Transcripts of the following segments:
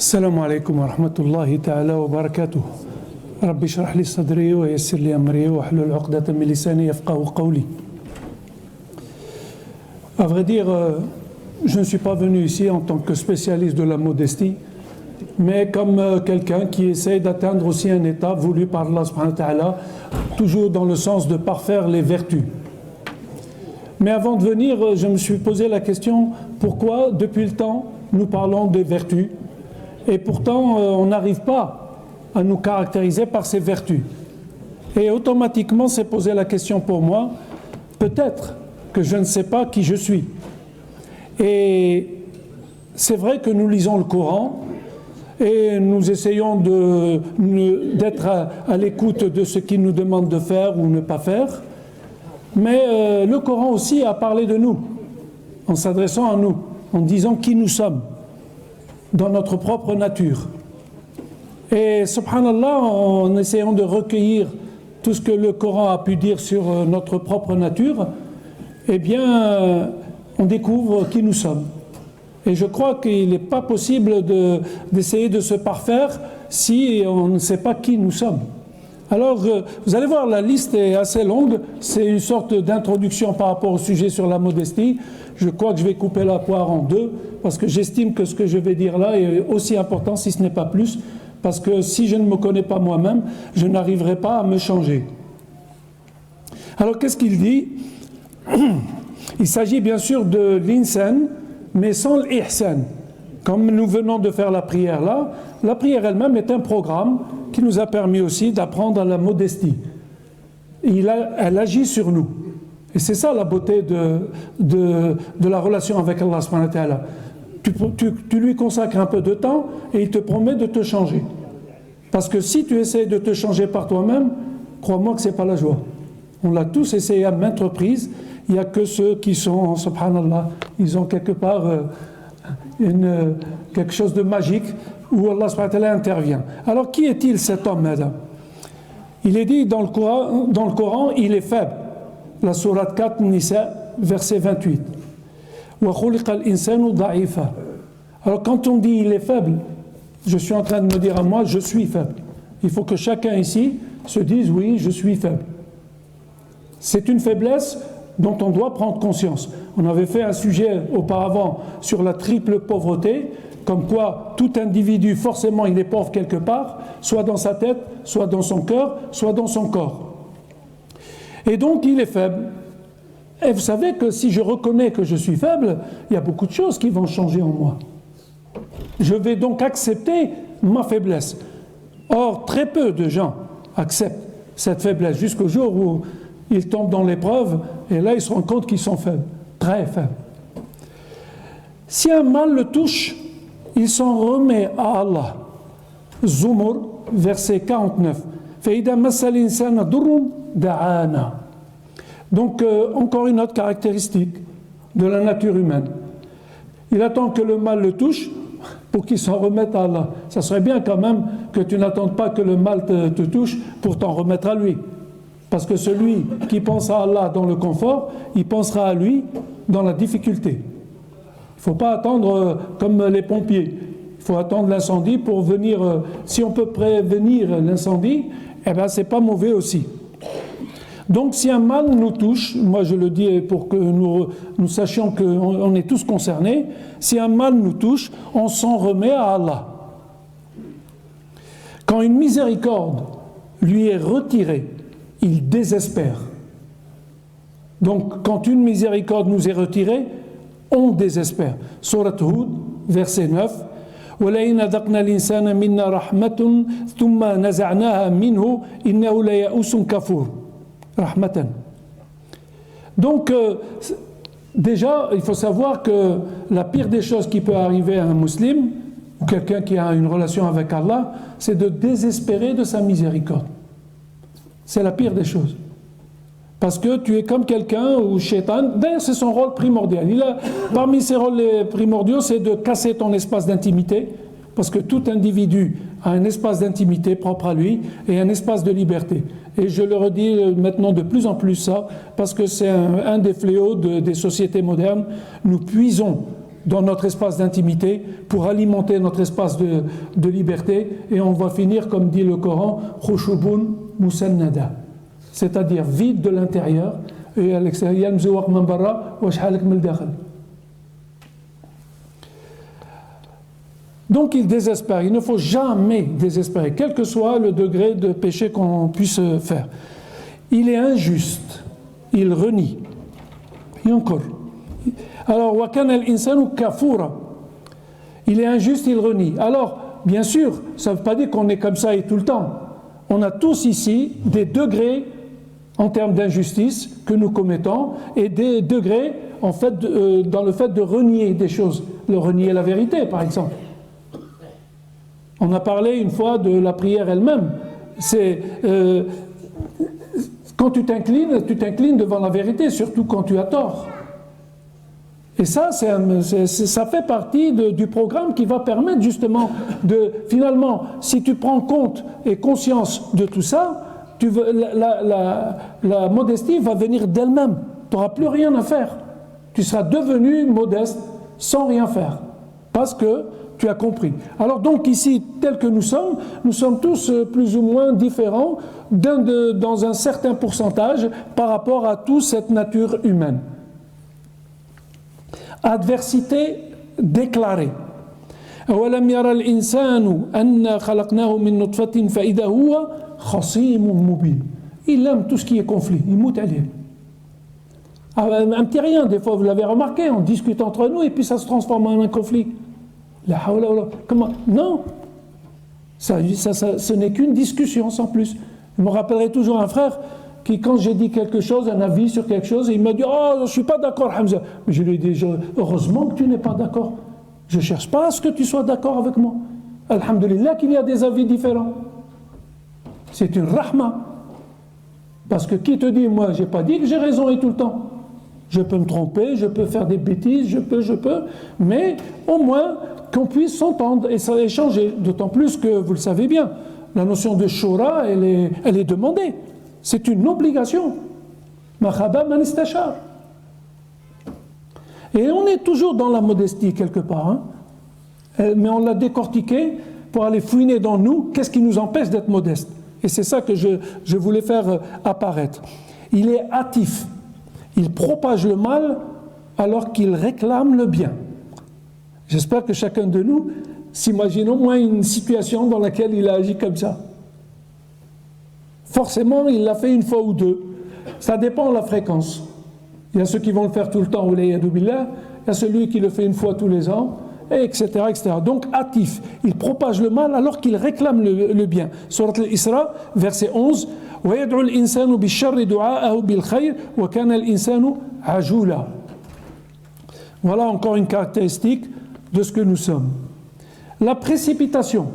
السلام عليكم ورحمة الله تعالى وبركاته. ربي اشرح لي صدري ويسر لي أمري واحلل عقدة من لساني يفقهوا قولي. À vrai dire, je ne suis pas venu ici en tant que spécialiste de la modestie, mais comme quelqu'un qui essaie d'atteindre aussi un état voulu par Allah subhanahu wa ta'ala, toujours dans le sens de parfaire les vertus. Mais avant de venir, je me suis posé la question, pourquoi depuis le temps nous parlons des vertus et pourtant on n'arrive pas à nous caractériser par ces vertus. Et automatiquement s'est posé la question pour moi, peut-être que je ne sais pas qui je suis. Et c'est vrai que nous lisons le Coran et nous essayons d'être à l'écoute de ce qu'il nous demande de faire ou ne pas faire. Mais le Coran aussi a parlé de nous, en s'adressant à nous, en disant qui nous sommes, dans notre propre nature. Et subhanallah, en essayant de recueillir tout ce que le Coran a pu dire sur notre propre nature, eh bien, on découvre qui nous sommes. Et je crois qu'il n'est pas possible d'essayer de se parfaire si on ne sait pas qui nous sommes. Alors, vous allez voir, la liste est assez longue. C'est une sorte d'introduction par rapport au sujet sur la modestie. Je crois que je vais couper la poire en deux, parce que j'estime que ce que je vais dire là est aussi important, si ce n'est pas plus, parce que si je ne me connais pas moi-même, je n'arriverai pas à me changer. Alors, qu'est-ce qu'il dit ? Il s'agit bien sûr de l'insan, mais sans l'ihsan. Comme nous venons de faire la prière là, la prière elle-même est un programme qui nous a permis aussi d'apprendre à la modestie. Elle agit sur nous. Et c'est ça la beauté de la relation avec Allah subhanahu wa ta'ala. Tu lui consacres un peu de temps et il te promet de te changer. Parce que si tu essaies de te changer par toi-même, crois-moi que ce n'est pas la joie. On l'a tous essayé à maintes reprises. Il n'y a que ceux qui sont, subhanallah, ils ont quelque part quelque chose de magique où Allah subhanahu wa ta'ala intervient. Alors qui est-il cet homme, madame ? Il est dit dans le Coran, il est faible. La sourate 4, Nisa, verset 28. Wa khuliqa al-insanu da'ifa. Alors quand on dit il est faible, je suis en train de me dire à moi, je suis faible. Il faut que chacun ici se dise, oui, je suis faible. C'est une faiblesse dont on doit prendre conscience. On avait fait un sujet auparavant sur la triple pauvreté, comme quoi tout individu, forcément, il est pauvre quelque part, soit dans sa tête, soit dans son cœur, soit dans son corps. Et donc, il est faible. Et vous savez que si je reconnais que je suis faible, il y a beaucoup de choses qui vont changer en moi. Je vais donc accepter ma faiblesse. Or, très peu de gens acceptent cette faiblesse jusqu'au jour où ils tombent dans l'épreuve et là, ils se rendent compte qu'ils sont faibles, très faibles. Si un mal le touche, il s'en remet à Allah. Zumur, verset 49. فَإِذَا مَسَّ الْإِنسَانَ ضُرٌّ دَعَانَا. Donc, encore une autre caractéristique de la nature humaine. Il attend que le mal le touche pour qu'il s'en remette à Allah. Ça serait bien quand même que tu n'attendes pas que le mal te touche pour t'en remettre à lui. Parce que celui qui pense à Allah dans le confort, il pensera à lui dans la difficulté. Il ne faut pas attendre comme les pompiers. Il faut attendre l'incendie pour venir. Si on peut prévenir l'incendie, eh bien c'est pas mauvais aussi. Donc si un mal nous touche, moi je le dis pour que nous sachions qu'on est tous concernés, si un mal nous touche, on s'en remet à Allah. Quand une miséricorde lui est retirée, il désespère. Donc, quand une miséricorde nous est retirée, on désespère. Sourate Hud, verset 9. وَلَئِنْ أَذَقْنَا الْإِنسَانَ مِنَّا رَحْمَةٌ ثُمَّ نَزَعْنَاهَا مِنْهُ إِنَّهُ لَيَئُوسٌ كَفُورٌ. Rahmatan. Donc, déjà, il faut savoir que la pire des choses qui peut arriver à un musulman, ou quelqu'un qui a une relation avec Allah, c'est de désespérer de sa miséricorde. C'est la pire des choses. Parce que tu es comme quelqu'un ou shaitan, d'ailleurs c'est son rôle primordial. Parmi ses rôles primordiaux, c'est de casser ton espace d'intimité, parce que tout individu a un espace d'intimité propre à lui et un espace de liberté. Et je le redis maintenant de plus en plus ça, parce que c'est un des fléaux des sociétés modernes. Nous puisons dans notre espace d'intimité pour alimenter notre espace de liberté, et on va finir, comme dit le Coran, khushubun musannada, c'est-à-dire vide de l'intérieur et à l'extérieur. Donc il désespère. Il ne faut jamais désespérer, quel que soit le degré de péché qu'on puisse faire. Il est injuste, il renie. Et encore. Alors, وَكَانَ الْإِنسَانُ كَفُورًا. Il est injuste, il renie. Alors, bien sûr, ça ne veut pas dire qu'on est comme ça et tout le temps. On a tous ici des degrés en termes d'injustice que nous commettons et des degrés en fait dans le fait de renier des choses, de renier la vérité par exemple. On a parlé une fois de la prière elle-même. C'est quand tu t'inclines devant la vérité, surtout quand tu as tort. Et ça, ça fait partie du programme qui va permettre justement de, finalement, si tu prends compte et conscience de tout ça, la modestie va venir d'elle-même. Tu n'auras plus rien à faire. Tu seras devenu modeste sans rien faire. Parce que tu as compris. Alors donc ici, tel que nous sommes tous plus ou moins différents dans un certain pourcentage par rapport à toute cette nature humaine. Adversité déclarée. أولم يرى الإنسان أنا خلقناه من نطفة فإذا هو خصيم مبين. Il aime tout ce qui est conflit, il moute à l'île. Un petit rien, des fois vous l'avez remarqué, on discute entre nous et puis ça se transforme en un conflit. La hawla wala. Comment? Non, ça, ce n'est qu'une discussion sans plus. Je me rappellerai toujours un frère qui, quand j'ai dit quelque chose, un avis sur quelque chose, il m'a dit « Oh, je ne suis pas d'accord, Hamza ». Mais je lui ai dit « Heureusement que tu n'es pas d'accord. Je ne cherche pas à ce que tu sois d'accord avec moi. Alhamdulillah qu'il y a des avis différents. C'est une rahma. Parce que qui te dit, moi, je n'ai pas dit que j'ai raison et tout le temps. Je peux me tromper, je peux faire des bêtises, je peux, mais au moins qu'on puisse s'entendre et échanger. D'autant plus que, vous le savez bien, la notion de shura, elle est demandée. C'est une obligation. Makhaba man istashar. Et on est toujours dans la modestie quelque part, hein. Mais on l'a décortiqué pour aller fouiner dans nous, qu'est-ce qui nous empêche d'être modeste. Et c'est ça que je voulais faire apparaître. Il est hâtif, il propage le mal alors qu'il réclame le bien. J'espère que chacun de nous s'imagine au moins une situation dans laquelle il a agi comme ça. Forcément, il l'a fait une fois ou deux. Ça dépend de la fréquence. Il y a ceux qui vont le faire tout le temps, il y a celui qui le fait une fois tous les ans, etc., etc. Donc, hâtif, il propage le mal alors qu'il réclame le bien. Surat al-Isra, verset 11, وَيَدْعُ الْإِنسَانُ بِالشَّرِّ دُعَاءَهُ بِالْخَيْرِ وَكَانَ الْإِنسَانُ عَجُولًا. Voilà encore une caractéristique de ce que nous sommes. La précipitation.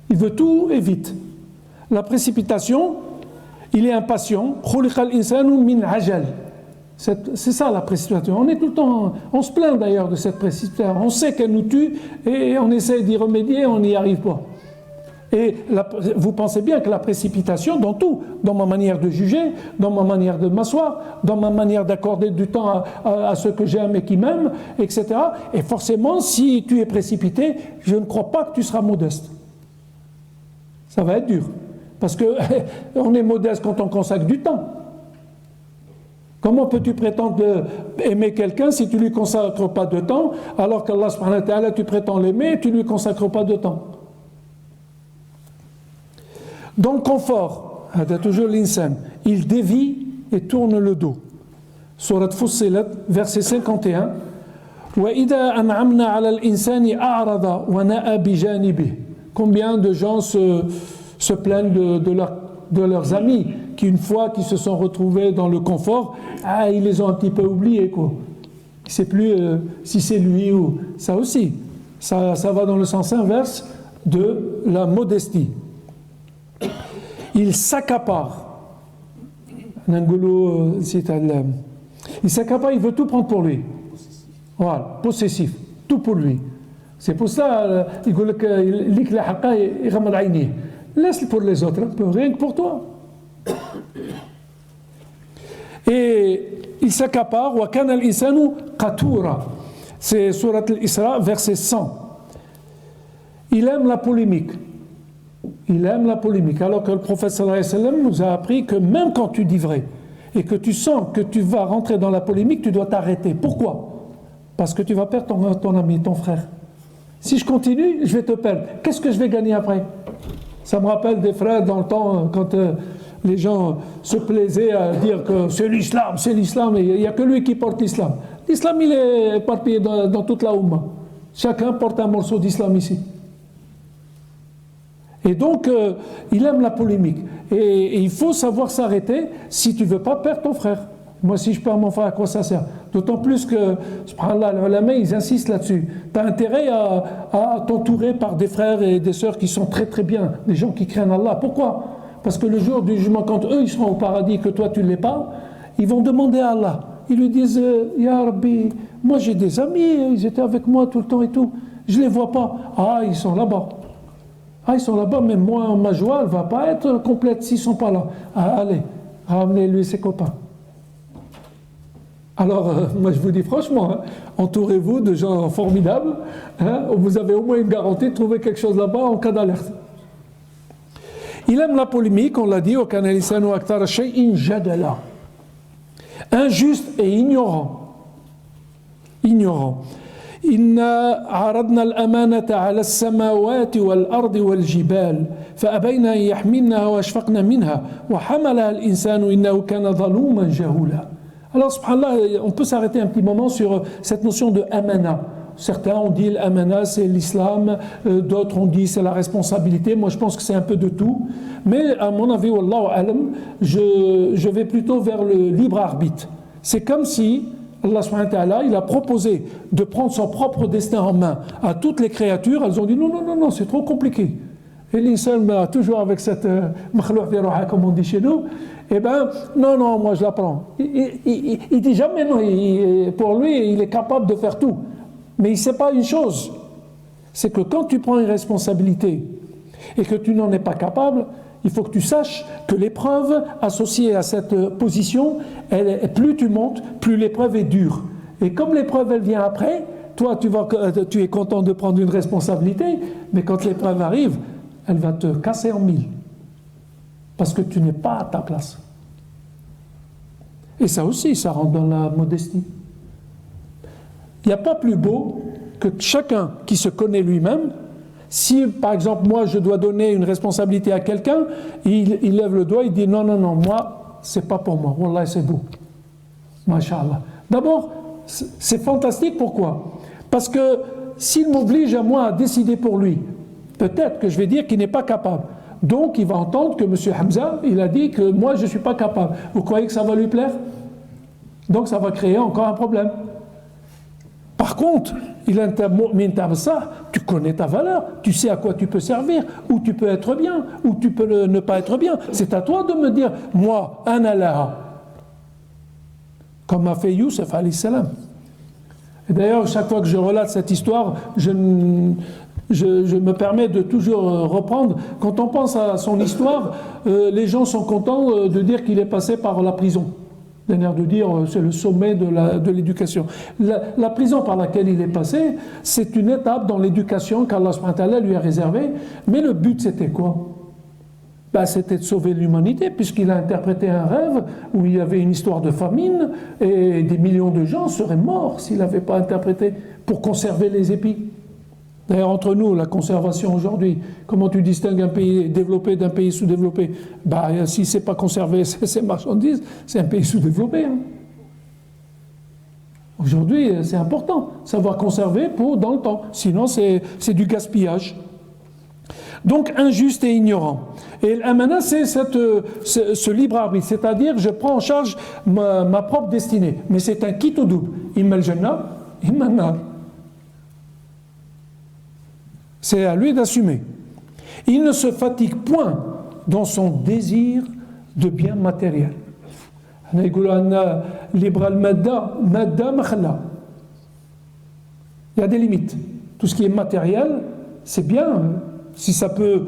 Il veut tout et vite. La précipitation, il est impatient. خُلِقَ الْإِنسَانُ مِنْ عَجَلٍ. C'est ça la précipitation. On est tout le temps, on se plaint d'ailleurs de cette précipitation. On sait qu'elle nous tue et on essaie d'y remédier, on n'y arrive pas. Et vous pensez bien que la précipitation dans tout, dans ma manière de juger, dans ma manière de m'asseoir, dans ma manière d'accorder du temps à ceux que j'aime et qui m'aiment, etc. Et forcément, si tu es précipité, je ne crois pas que tu seras modeste. Ça va être dur. Parce qu'on est modeste quand on consacre du temps. Comment peux-tu prétendre aimer quelqu'un si tu ne lui consacres pas de temps, alors qu'Allah subhanahu wa ta'ala, tu prétends l'aimer et tu ne lui consacres pas de temps? Dans le confort, toujours l'insan, il dévie et tourne le dos. Surat Fussilat, verset 51. وَإِذَا أَنْعَمْنَا عَلَى الْإِنسَانِ أَعْرَضَ وَنَأَى بِجَانِبِهِ. Combien de gens se plaignent de leurs amis qui, une fois qu'ils se sont retrouvés dans le confort, ils les ont un petit peu oubliés, quoi. Il ne sait plus si c'est lui ou... Ça aussi, ça va dans le sens inverse de la modestie. Il s'accapare. Il s'accapare, il veut tout prendre pour lui. Voilà, possessif, tout pour lui. C'est pour ça, il dit que laisse pour les autres, rien que pour toi. Et il s'accapare, wa kana al-insanu qatura. C'est Surat al-Isra, verset 100. Il aime la polémique. Il aime la polémique. Alors que le prophète sallallahu alayhi wa sallam nous a appris que même quand tu dis vrai et que tu sens que tu vas rentrer dans la polémique, tu dois t'arrêter. Pourquoi? Parce que tu vas perdre ton ami, ton frère. Si je continue, je vais te perdre. Qu'est-ce que je vais gagner après? Ça me rappelle des frères dans le temps quand les gens se plaisaient à dire que c'est l'islam, et il n'y a que lui qui porte l'islam. L'islam, il est éparpillé dans toute la Oumma. Chacun porte un morceau d'islam ici. Et donc, il aime la polémique. Et il faut savoir s'arrêter si tu ne veux pas perdre ton frère. Moi, si je perds mon frère, à quoi ça sert? D'autant plus que, subhanallah, les ulama, ils insistent là-dessus. Tu as intérêt à t'entourer par des frères et des sœurs qui sont très très bien, des gens qui craignent Allah. Pourquoi? Parce que le jour du jugement, quand eux, ils seront au paradis, que toi, tu ne l'es pas, ils vont demander à Allah. Ils lui disent, Ya Rabbi, moi j'ai des amis, ils étaient avec moi tout le temps et tout. Je ne les vois pas. Ah, ils sont là-bas. Ah, ils sont là-bas, mais moi, ma joie, elle ne va pas être complète s'ils ne sont pas là. Ah, allez, ramenez-lui ses copains. Alors, moi je vous dis franchement, entourez-vous de gens formidables, vous avez au moins une garantie de trouver quelque chose là-bas en cas d'alerte. Il aime la polémique, on l'a dit, au canalisano aktar shay'in jadala. Injuste et ignorant. Ignorant. إنا عرضنا الأمانة على السماوات والأرض والجبال فأبين أن يحملنها وأشفقن منها وحملها الإنسان إنه كان ظلوما جهولا. Alors, subhanallah, on peut s'arrêter un petit moment sur cette notion de amana. Certains ont dit l'amana c'est l'islam, d'autres ont dit c'est la responsabilité. Moi je pense que c'est un peu de tout. Mais à mon avis, wallahu alam, je vais plutôt vers le libre arbitre. C'est comme si Allah subhanahu wa ta'ala, il a proposé de prendre son propre destin en main à toutes les créatures. Elles ont dit non, c'est trop compliqué. Et l'insan, toujours avec cette makhlouq fi ruha, comme on dit chez nous, eh ben, non, moi je la prends. Il dit jamais non. Pour lui, il est capable de faire tout. Mais il ne sait pas une chose, c'est que quand tu prends une responsabilité et que tu n'en es pas capable, il faut que tu saches que l'épreuve associée à cette position, plus tu montes, plus l'épreuve est dure. Et comme l'épreuve, elle vient après, toi, tu es content de prendre une responsabilité, mais quand l'épreuve arrive, elle va te casser en mille. Parce que tu n'es pas à ta place. Et ça aussi, ça rentre dans la modestie. Il n'y a pas plus beau que chacun qui se connaît lui-même. Si, par exemple, moi, je dois donner une responsabilité à quelqu'un, il lève le doigt, il dit non, moi, c'est pas pour moi. Wallah, c'est beau. Masha'Allah. D'abord, c'est fantastique. Pourquoi? Parce que s'il m'oblige à moi à décider pour lui, peut-être que je vais dire qu'il n'est pas capable. Donc, il va entendre que M. Hamza, il a dit que moi, je ne suis pas capable. Vous croyez que ça va lui plaire? Donc, ça va créer encore un problème. Par contre, tu connais ta valeur, tu sais à quoi tu peux servir, où tu peux être bien, où tu peux ne pas être bien. C'est à toi de me dire, moi, un Allah, comme a fait Youssef alayhi salam. Et d'ailleurs, chaque fois que je relate cette histoire, je me permets de toujours reprendre. Quand on pense à son histoire, les gens sont contents de dire qu'il est passé par la prison. D'un air de dire, c'est le sommet de l'éducation. La prison par laquelle il est passé, c'est une étape dans l'éducation qu'Allah subhanahu wa ta'ala lui a réservée. Mais le but, c'était quoi? C'était de sauver l'humanité, puisqu'il a interprété un rêve où il y avait une histoire de famine et des millions de gens seraient morts s'il n'avait pas interprété pour conserver les épis. D'ailleurs, entre nous, la conservation aujourd'hui, comment tu distingues un pays développé d'un pays sous-développé? Si c'est pas conservé ces marchandises, c'est un pays sous-développé. Aujourd'hui, c'est important, savoir conserver dans le temps. Sinon, c'est du gaspillage. Donc, injuste et ignorant. Et l'amana, c'est ce libre arbitre, c'est-à-dire je prends en charge ma propre destinée. Mais c'est un quitte au double. Imma al-jannah, imma an-nar. C'est à lui d'assumer. Il ne se fatigue point dans son désir de biens matériels. Il y a des limites. Tout ce qui est matériel, c'est bien, si ça peut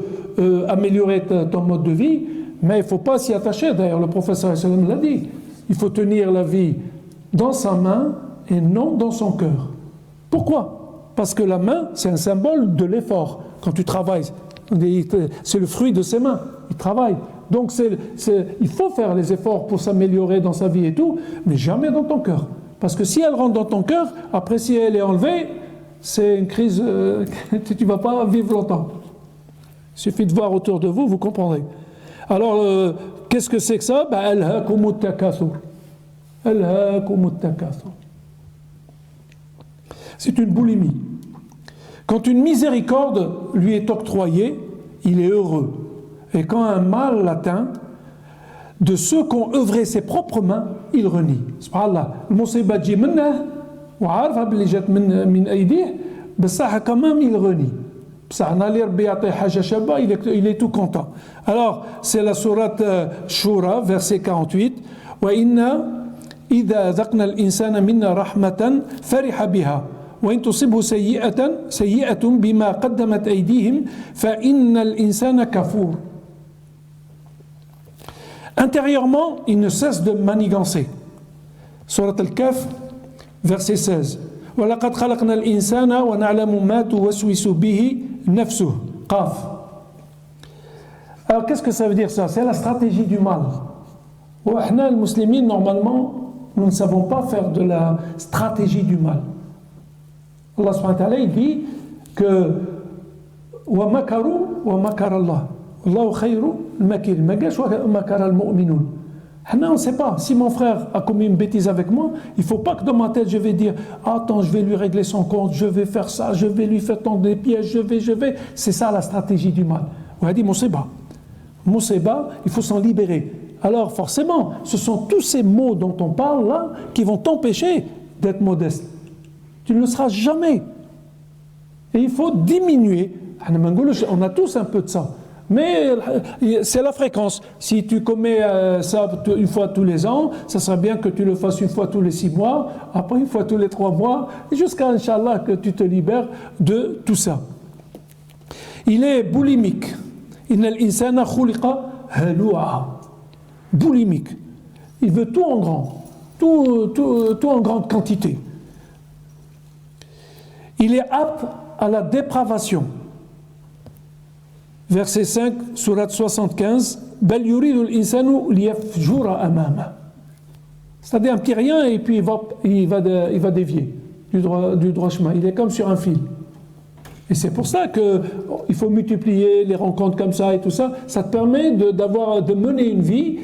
améliorer ton mode de vie, mais il ne faut pas s'y attacher. D'ailleurs, le professeur l'a dit. Il faut tenir la vie dans sa main et non dans son cœur. Pourquoi? Parce que la main, c'est un symbole de l'effort. Quand tu travailles, c'est le fruit de ses mains. Il travaille. Donc il faut faire les efforts pour s'améliorer dans sa vie et tout, mais jamais dans ton cœur. Parce que si elle rentre dans ton cœur, après si elle est enlevée, c'est une crise, tu ne vas pas vivre longtemps. Il suffit de voir autour de vous, vous comprendrez. Alors, qu'est-ce que c'est que ça? Alhaakumut takathur. Alhaakumut takathur. C'est une boulimie. Quand une miséricorde lui est octroyée, il est heureux. Et quand un mal l'atteint, de ceux qu'ont œuvré ses propres mains, il renie. Subhanallah. المصيبة تجي منه وعارفها باللي جات من أيديه بصح quand même il renie. بصح نالي ربي يعطيه حاجة شابة il est tout content. Alors c'est la sourate Shura verset 48 وإنا إذا ذقنا الإنسان منا رحمة فرح بها وإن تصبه سيئة بما قدمت أيديهم فإن الإنسان كفور. Intérieurement, il ne cesse de manigancer. Surat Al-Kahf, verset 16. وَلَقَدْ خَلَقْنَا الْإِنسَانَ وَنَعْلَمُ مَا تُوَسْوِسُ بِهِ نَفْسُهُ. Qaf. Alors, qu'est-ce que ça veut dire ça? C'est la stratégie du mal. وإحنا المسلمين, normalement, nous ne savons pas faire de la stratégie du mal. Allah subhanahu wa ta'ala, il dit que وَمَكَرُوا وَمَكَرَ اللَّهُ Allahu khayru al-makir, magash wa makara al-mu'minun. On ne sait pas. Si mon frère a commis une bêtise avec moi, il ne faut pas que dans ma tête je vais dire attends, je vais lui régler son compte, je vais faire ça, je vais lui faire tendre des pièges, je vais. C'est ça la stratégie du mal. On a dit Mousseba, il faut s'en libérer. Alors forcément, ce sont tous ces mots dont on parle là qui vont t'empêcher d'être modeste. Tu ne le seras jamais. Et il faut diminuer. On a tous un peu de ça. Mais c'est la fréquence. Si tu commets ça une fois tous les ans, ça serait bien que tu le fasses une fois tous les 6 mois, après une fois tous les 3 mois, jusqu'à, Inch'Allah, que tu te libères de tout ça. Il est boulimique. Innal insana khuliqa halu'a. Boulimique. Il veut tout en grand, tout en grande quantité. Il est apte à la dépravation. Verset 5, sourate 75, Bal yuridu al-insanu liyafjura amama. C'est-à-dire un petit rien et puis il va dévier du droit chemin. Il est comme sur un fil. Et c'est pour ça qu'il faut multiplier les rencontres comme ça et tout ça. Ça te permet de mener une vie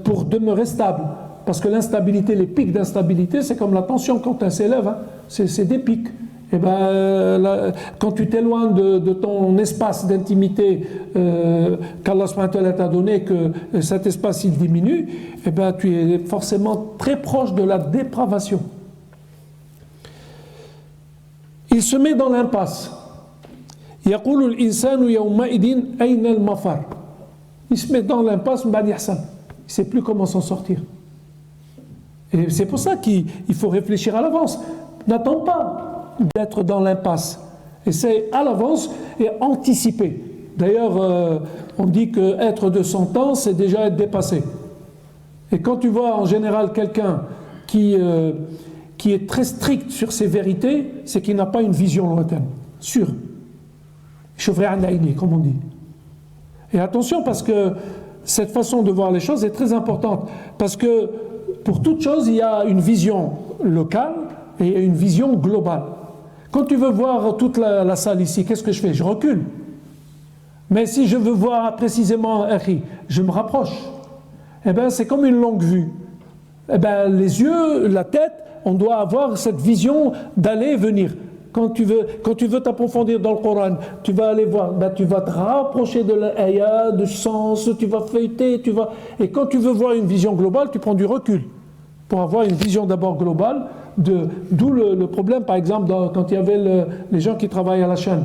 pour demeurer stable. Parce que l'instabilité, les pics d'instabilité, c'est comme la tension quand elle s'élève. Hein. C'est des pics. Et quand tu t'éloignes de ton espace d'intimité qu'Allah subhanahu wa ta'ala t'a donné, que cet espace il diminue, tu es forcément très proche de la dépravation. Il se met dans l'impasse. يقول الإنسان يومئذ أين المفر. Il se met dans l'impasse, il ne sait plus comment s'en sortir. Et c'est pour ça qu'il faut réfléchir à l'avance. N'attends pas d'être dans l'impasse. Essaye à l'avance et anticiper. D'ailleurs, on dit qu'être de son temps, c'est déjà être dépassé. Et quand tu vois en général quelqu'un qui est très strict sur ses vérités, c'est qu'il n'a pas une vision lointaine. Sûr. Comme on dit. Et attention, parce que cette façon de voir les choses est très importante. Parce que pour toute chose, il y a une vision locale et une vision globale. Quand tu veux voir toute la salle ici, qu'est-ce que je fais? Je recule. Mais si je veux voir précisément je me rapproche. C'est comme une longue vue. Les yeux, la tête, on doit avoir cette vision d'aller et venir. Quand tu veux t'approfondir dans le Coran, tu vas aller voir, tu vas te rapprocher de l'ayat, du sens, tu vas feuilleter, et quand tu veux voir une vision globale, tu prends du recul. Pour avoir une vision d'abord globale, d'où le problème, par exemple, quand il y avait les gens qui travaillent à la chaîne.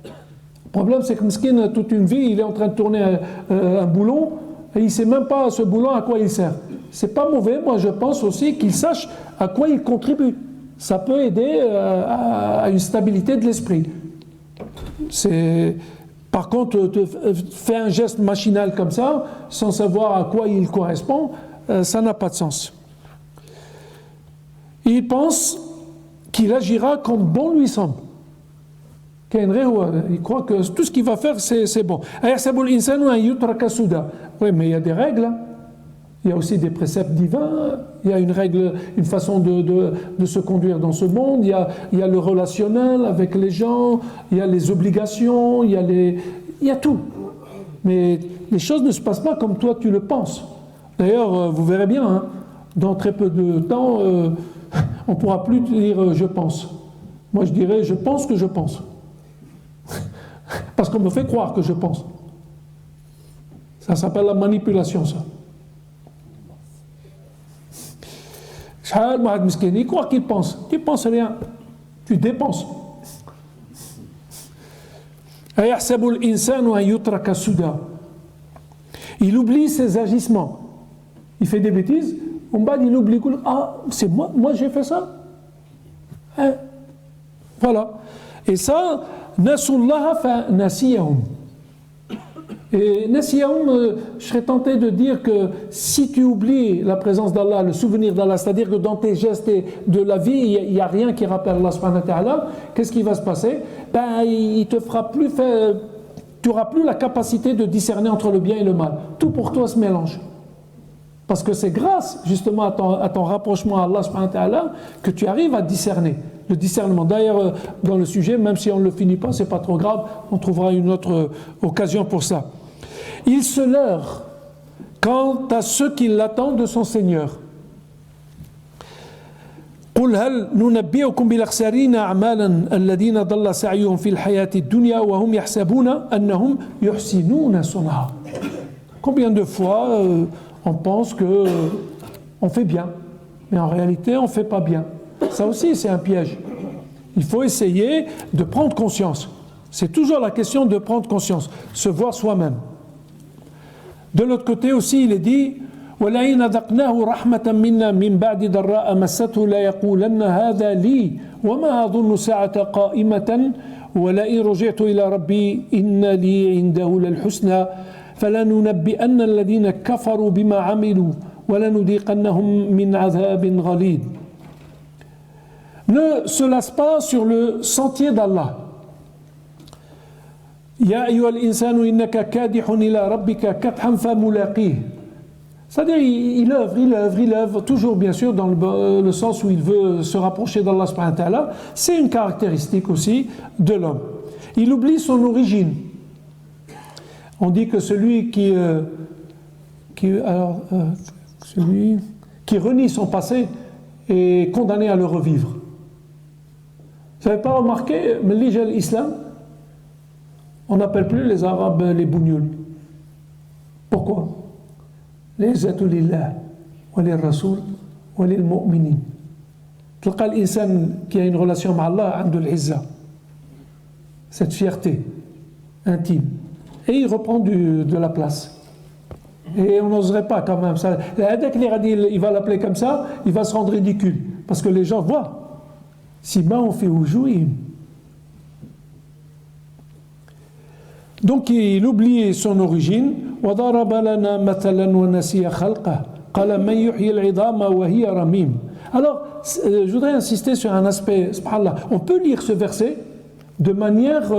Le problème, c'est que Mskin, toute une vie, il est en train de tourner un boulon, et il ne sait même pas ce boulon à quoi il sert. C'est pas mauvais, moi je pense aussi qu'il sache à quoi il contribue. Ça peut aider à une stabilité de l'esprit. Par contre, faire un geste machinal comme ça, sans savoir à quoi il correspond, ça n'a pas de sens. Il pense qu'il agira comme bon lui semble. Il croit que tout ce qu'il va faire, c'est bon. Oui, mais il y a des règles. Hein. Il y a aussi des préceptes divins. Il y a une règle, une façon de se conduire dans ce monde. Il y a le relationnel avec les gens. Il y a les obligations. Il y a tout. Mais les choses ne se passent pas comme toi tu le penses. D'ailleurs, vous verrez bien, hein, dans très peu de temps, on ne pourra plus dire je pense. Moi, je dirais je pense que je pense. Parce qu'on me fait croire que je pense. Ça s'appelle la manipulation, ça. Il croit qu'il pense. Tu ne penses rien. Tu dépenses. Il oublie ses agissements. Il fait des bêtises. Il oublie. Ah, c'est moi j'ai fait ça. Hein? Voilà. Et ça, Nasullaha fa nasiyahum. Et nasiyahum, je serais tenté de dire que si tu oublies la présence d'Allah, le souvenir d'Allah, c'est-à-dire que dans tes gestes et de la vie, il n'y a rien qui rappelle Allah subhanahu wa ta'ala, qu'est-ce qui va se passer? Il te fera plus faire, tu n'auras plus la capacité de discerner entre le bien et le mal. Tout pour toi se mélange. Parce que c'est grâce justement à ton rapprochement à Allah subhanahu wa ta'ala que tu arrives à discerner. Le discernement. D'ailleurs, dans le sujet, même si on ne le finit pas, c'est pas trop grave, on trouvera une autre occasion pour ça. Il se leurre quant à ceux qui l'attendent de son Seigneur. قل هل ننبئكم بالأخسرين أعمالا الذين ضل سعيهم في الحياة الدنيا وهم يحسبون أنهم يحسنون صنعا. Combien de fois on pense que on fait bien, mais en réalité on ne fait pas bien. Ça aussi, c'est un piège. Il faut essayer de prendre conscience. C'est toujours la question de prendre conscience, se voir soi-même. De l'autre côté aussi, il est dit وَلَئِنْ أَذَقْنَاهُ رَحْمَةً مِنَّا مِنْ بَعْدِ ضَرَّاءَ مَسَّتْهُ لَيَقُولَنَّ هَذَا لِي وَمَا أَظُنُّ السَّاعَةَ قَائِمَةً وَلَئِنْ رُجِعْتُ إِلَى رَبِّي إِنَّ لِي عِنْدَهُ لَلْحُسْنَى فَلَنُنَبِّئَنَّ الَّذِينَ كَفَرُوا بِمَا عَمِلُوا وَلَنُذِيقَنَّهُمْ مِنْ عَذَابٍ غَلِيظٍ. Ne se lasse pas sur le sentier d'Allah. Ya ayyuhal insanu innaka kadihun ila rabbika kadhan famulaqih. C'est-à-dire, il œuvre, toujours bien sûr dans le sens où il veut se rapprocher d'Allah subhanahu wa ta'ala. C'est une caractéristique aussi de l'homme. Il oublie son origine. On dit que celui qui renie son passé est condamné à le revivre. Vous n'avez pas remarqué, mais l'islam, on n'appelle plus les Arabes les bougnouls. Pourquoi? Les izzatu lillah, wa lir rasoul, wa lil mu'minin. Tلقى l'insan qui a une relation avec Allah, عنده العزة, cette fierté intime. Et il reprend de la place. Et on n'oserait pas quand même. Ça, dès qu'il va l'appeler comme ça, il va se rendre ridicule. Parce que les gens voient. Siman fi wujuhihim. Donc il oublie son origine. وضرب لنا مثلا ونسي خلقه قال من يحيي العظام وهي رميم. Alors, je voudrais insister sur un aspect, subhanallah. On peut lire ce verset de manière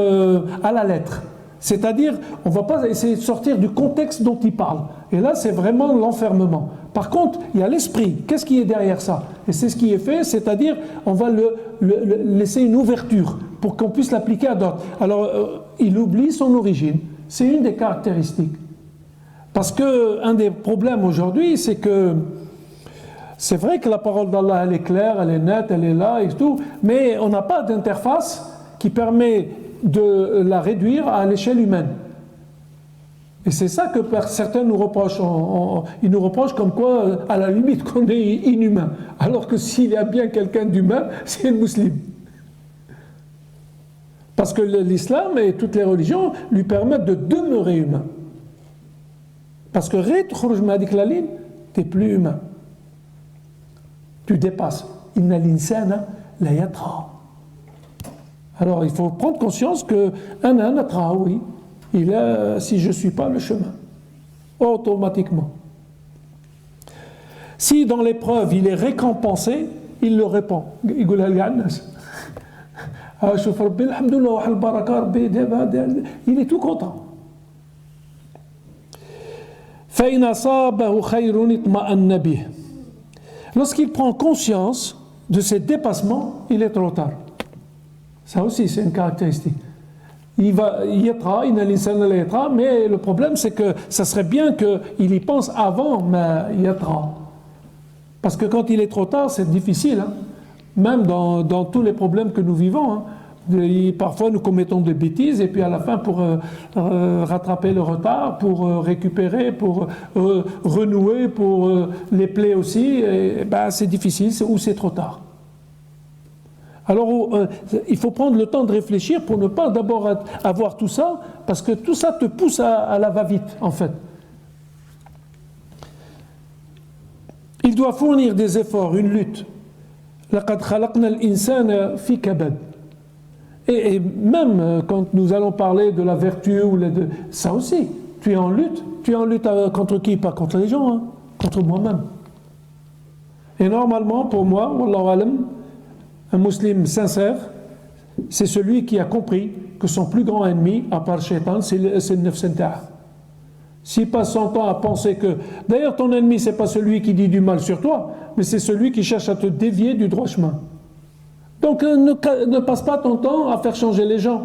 à la lettre. C'est-à-dire, on ne va pas essayer de sortir du contexte dont il parle. Et là, c'est vraiment l'enfermement. Par contre, il y a l'esprit. Qu'est-ce qui est derrière ça? Et c'est ce qui est fait, c'est-à-dire, on va laisser une ouverture pour qu'on puisse l'appliquer à d'autres. Alors, il oublie son origine. C'est une des caractéristiques. Parce qu'un des problèmes aujourd'hui, c'est que c'est vrai que la parole d'Allah, elle est claire, elle est nette, elle est là et tout, mais on n'a pas d'interface qui permet de la réduire à l'échelle humaine. Et c'est ça que certains nous reprochent. Ils nous reprochent comme quoi, à la limite, qu'on est inhumain. Alors que s'il y a bien quelqu'un d'humain, c'est le musulman. Parce que l'islam et toutes les religions lui permettent de demeurer humain. Parce que tu n'es plus humain. Tu dépasses. Inna l'insana la yatra. Alors il faut prendre conscience que oui, il a, si je ne suis pas le chemin, automatiquement. Si dans l'épreuve il est récompensé, il le répand. يقولها لي على الناس. شوف ربي الحمد لله واحد البركة ربي دابا il est tout content. فإن أصابه خير اطمأن به. Lorsqu'il prend conscience de ses dépassements, il est trop tard. Ça aussi, c'est une caractéristique. Il va y être, il n'a l'insan la yatra, mais le problème, c'est que ça serait bien qu'il y pense avant, mais y être. Parce que quand il est trop tard, c'est difficile. Hein. Même dans tous les problèmes que nous vivons. Hein. Parfois, nous commettons des bêtises, et puis à la fin, pour rattraper le retard, pour récupérer, pour renouer, pour les plaies aussi, c'est difficile, ou c'est trop tard. Alors, il faut prendre le temps de réfléchir pour ne pas d'abord avoir tout ça, parce que tout ça te pousse à la va-vite, en fait. Il doit fournir des efforts, une lutte. لَقَدْ خَلَقْنَا الْإِنسَانَ فِي كَبَدٍ. Et même quand nous allons parler de la vertu, ça aussi, tu es en lutte contre qui? Pas contre les gens, hein, contre moi-même. Et normalement, pour moi, wallahu alam, un musulman sincère, c'est celui qui a compris que son plus grand ennemi, à part Shaitan, c'est le nafs inta'a. S'il passe son temps à penser que... D'ailleurs, ton ennemi, c'est pas celui qui dit du mal sur toi, mais c'est celui qui cherche à te dévier du droit chemin. Donc ne passe pas ton temps à faire changer les gens.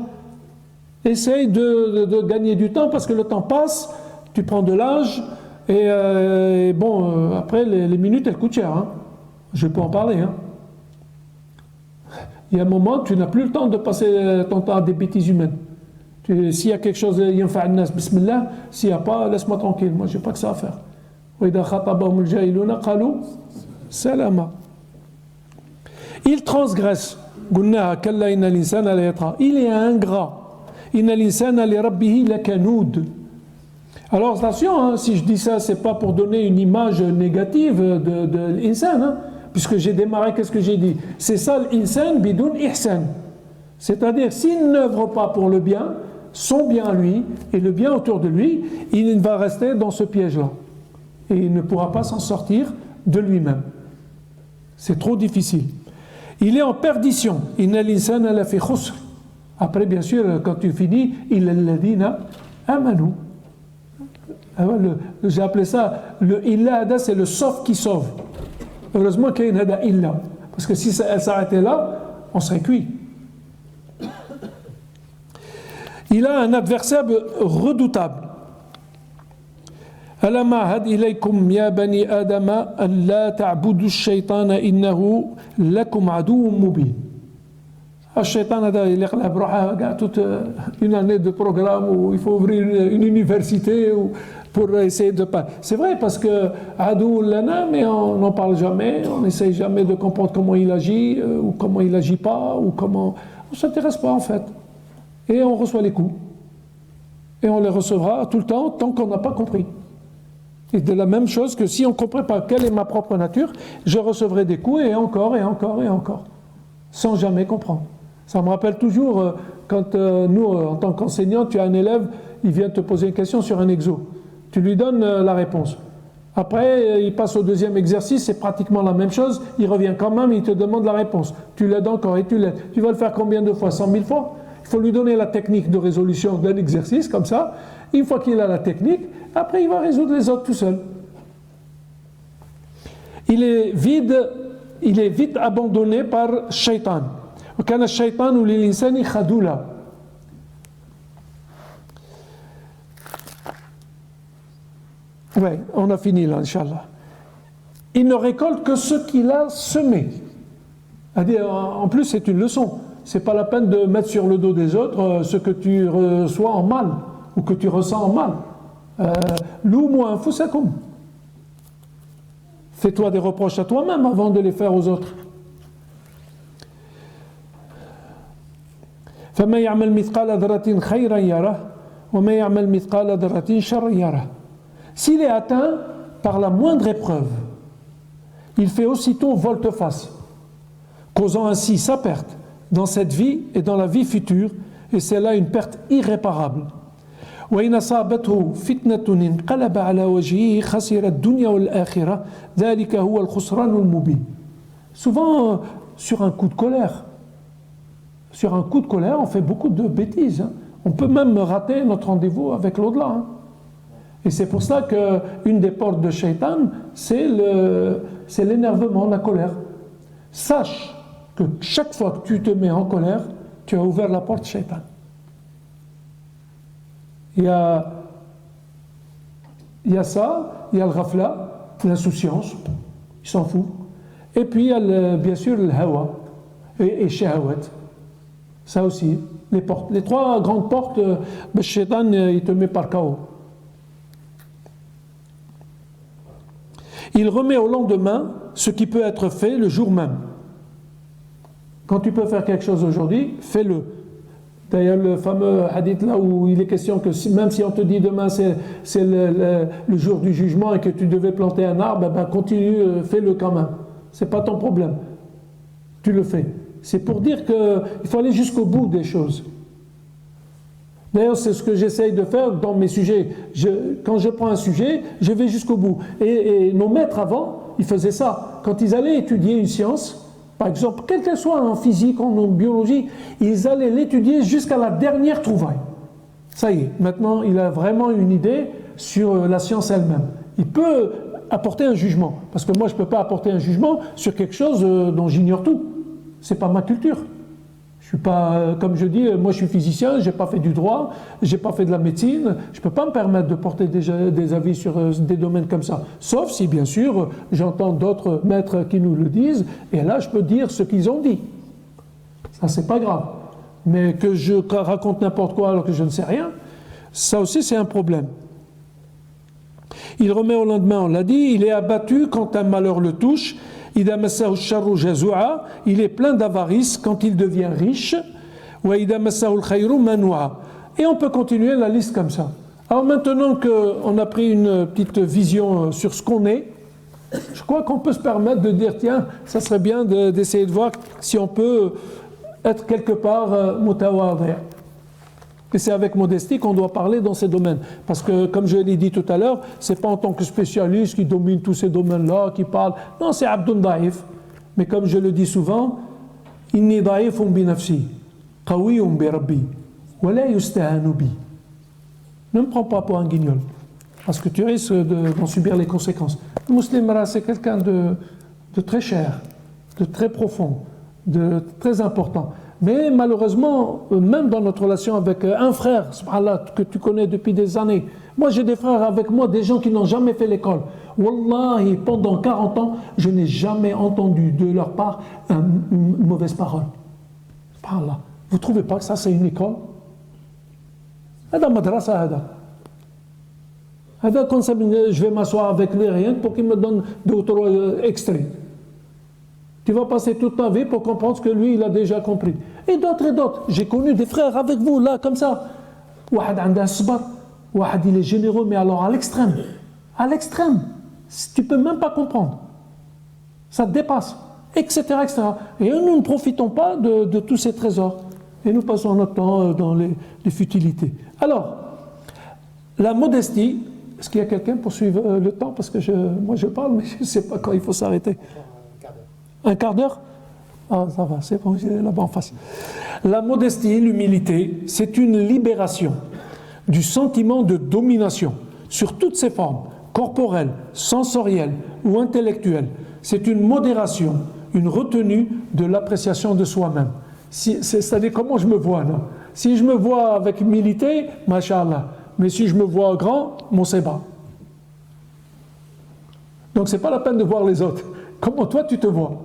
Essaye de gagner du temps parce que le temps passe, tu prends de l'âge et après les minutes elles coûtent cher. Hein. Je peux en parler. Hein. Il y a un moment tu n'as plus le temps de passer ton temps à des bêtises humaines. S'il y a quelque chose, bismillah, s'il n'y a pas, laisse-moi tranquille, moi je n'ai pas que ça à faire. Il transgresse. Il est ingrat. Alors attention, hein, si je dis ça, c'est pas pour donner une image négative de l'insan, hein, puisque j'ai démarré, qu'est-ce que j'ai dit? C'est ça l'insan bidoun ihsan. C'est-à-dire, s'il n'œuvre pas pour le bien, son bien à lui et le bien autour de lui, il va rester dans ce piège-là. Et il ne pourra pas s'en sortir de lui-même. C'est trop difficile. Il est en perdition. Inna l'insana la fi khusr. Après, bien sûr, quand tu finis, illa alladhina amanu. J'ai appelé ça le illa hada, c'est le sauf qui sauve. Heureusement qu'il y a une hada illa. Parce que si elle s'arrêtait là, on serait cuit. Il a un adversaire redoutable. ألم أعهد إليكم يا بني آدم أن لا تعبدوا الشيطان إنه لكم عدو مبين. الشيطان هذا اللي يقلع بروحه كاع toute une année de programme où il faut ouvrir une université pour essayer de pas. C'est vrai parce que عدو لنا, mais on n'en parle jamais, on n'essaye jamais de comprendre comment il agit ou comment il agit pas ou comment. On s'intéresse pas en fait. Et on reçoit les coups. Et on les recevra tout le temps tant qu'on n'a pas compris. Et de la même chose que si on ne comprend pas quelle est ma propre nature, je recevrai des coups et encore et encore et encore, sans jamais comprendre. Ça me rappelle toujours quand nous, en tant qu'enseignants, tu as un élève, il vient te poser une question sur un exo. Tu lui donnes la réponse. Après, il passe au deuxième exercice, c'est pratiquement la même chose, il revient quand même, il te demande la réponse. Tu l'aides encore et tu l'aides. Tu vas le faire combien de fois? 100 000 fois? Il faut lui donner la technique de résolution d'un exercice, comme ça. Une fois qu'il a la technique, après il va résoudre les autres tout seul. Il est vite abandonné par Shaitan. وكان الشيطان للإنسان خذولا. Ouais, on a fini là, Inch'Allah. Il ne récolte que ce qu'il a semé. En plus, c'est une leçon. C'est pas la peine de mettre sur le dos des autres ce que tu reçois en mal ou que tu ressens en mal. Loumou anfusakum. Fais-toi des reproches à toi-même avant de les faire aux autres. فَمَا يَعْمَلْ مِثْقَالَ ذَرَّةٍ خَيْرًا يَرَهُ وَمَا يَعْمَلْ مِثْقَالَ ذَرَّةٍ شَرًّا يَرَهُ. S'il est atteint par la moindre épreuve, il fait aussitôt volte-face, causant ainsi sa perte dans cette vie et dans la vie future, et c'est là une perte irréparable. وإن أصابته فتنة انقلب على وجهه خسر الدنيا والآخرة ذلك هو الخسران المبين. Souvent, sur un coup de colère. Sur un coup de colère, on fait beaucoup de bêtises. Hein. On peut même rater notre rendez-vous avec l'au-delà. Hein. Et c'est pour ça qu'une des portes de Shaitan, c'est l'énervement, la colère. Sache que chaque fois que tu te mets en colère, tu as ouvert la porte Shaitan. Il y a ça, il y a le ghafla, l'insouciance, il s'en fout. Et puis il y a bien sûr le hawa et shahawat. Ça aussi, les portes. Les trois grandes portes, le Shaitan, il te met par chaos. Il remet au lendemain ce qui peut être fait le jour même. Quand tu peux faire quelque chose aujourd'hui, fais-le. D'ailleurs, le fameux hadith là où il est question que même si on te dit demain c'est le jour du jugement et que tu devais planter un arbre, ben continue, fais-le quand même. C'est pas ton problème. Tu le fais. C'est pour dire qu'il faut aller jusqu'au bout des choses. D'ailleurs, c'est ce que j'essaye de faire dans mes sujets. Quand je prends un sujet, je vais jusqu'au bout. Et nos maîtres avant, ils faisaient ça. Quand ils allaient étudier une science, par exemple, quelle qu'elle soit en physique, en biologie, ils allaient l'étudier jusqu'à la dernière trouvaille. Ça y est, maintenant, il a vraiment une idée sur la science elle-même. Il peut apporter un jugement. Parce que moi, je ne peux pas apporter un jugement sur quelque chose dont j'ignore tout. Ce n'est pas ma culture. Je suis pas, comme je dis, moi je suis physicien, je n'ai pas fait du droit, je n'ai pas fait de la médecine, je ne peux pas me permettre de porter des avis sur des domaines comme ça. Sauf si, bien sûr, j'entends d'autres maîtres qui nous le disent, et là je peux dire ce qu'ils ont dit. Ça, c'est pas grave. Mais que je raconte n'importe quoi alors que je ne sais rien, ça aussi c'est un problème. Il remet au lendemain, on l'a dit, il est abattu quand un malheur le touche. Il est plein d'avarice quand il devient riche. Et on peut continuer la liste comme ça. Alors maintenant qu'on a pris une petite vision sur ce qu'on est, je crois qu'on peut se permettre de dire tiens, ça serait bien d'essayer de voir si on peut être quelque part mutawadi'. Et c'est avec modestie qu'on doit parler dans ces domaines. Parce que, comme je l'ai dit tout à l'heure, c'est pas en tant que spécialiste qui domine tous ces domaines-là, qui parle. Non, c'est Abdun Daïf. Mais comme je le dis souvent, Inni daïfun bi nafsi, qawiyun bi rabbi, wa la yustahanu bi. Ne me prends pas pour un guignol, parce que tu risques d'en subir les conséquences. Le musulman, c'est quelqu'un de très cher, de très profond, de très important. Mais malheureusement, même dans notre relation avec un frère, subhanallah, que tu connais depuis des années, moi j'ai des frères avec moi, des gens qui n'ont jamais fait l'école. Wallahi, pendant 40 ans, je n'ai jamais entendu de leur part une mauvaise parole. Subhanallah. Vous ne trouvez pas que ça c'est une école? Hada madrasa hada. Hada, quand je vais m'asseoir avec lui rien pour qu'il me donne 2 ou 3 extraits. Tu vas passer toute ta vie pour comprendre ce que lui, il a déjà compris. Et d'autres. J'ai connu des frères avec vous, là, comme ça. Wahad anda asbar, Wahad il est généreux, mais alors à l'extrême. À l'extrême. Tu ne peux même pas comprendre. Ça te dépasse. Etc., etc. Et nous ne profitons pas de tous ces trésors. Et nous passons notre temps dans les futilités. Alors, la modestie. Est-ce qu'il y a quelqu'un pour suivre le temps? Parce que moi je parle, mais je ne sais pas quand il faut s'arrêter. Un quart d'heure? Ah, ça va, c'est bon, j'ai là-bas en face. La modestie, l'humilité, c'est une libération du sentiment de domination sur toutes ses formes, corporelles, sensorielles ou intellectuelles. C'est une modération, une retenue de l'appréciation de soi-même. C'est-à-dire comment je me vois là. Si je me vois avec humilité, masha'Allah. Mais si je me vois grand, mon séba. Donc c'est pas la peine de voir les autres. Comment toi tu te vois?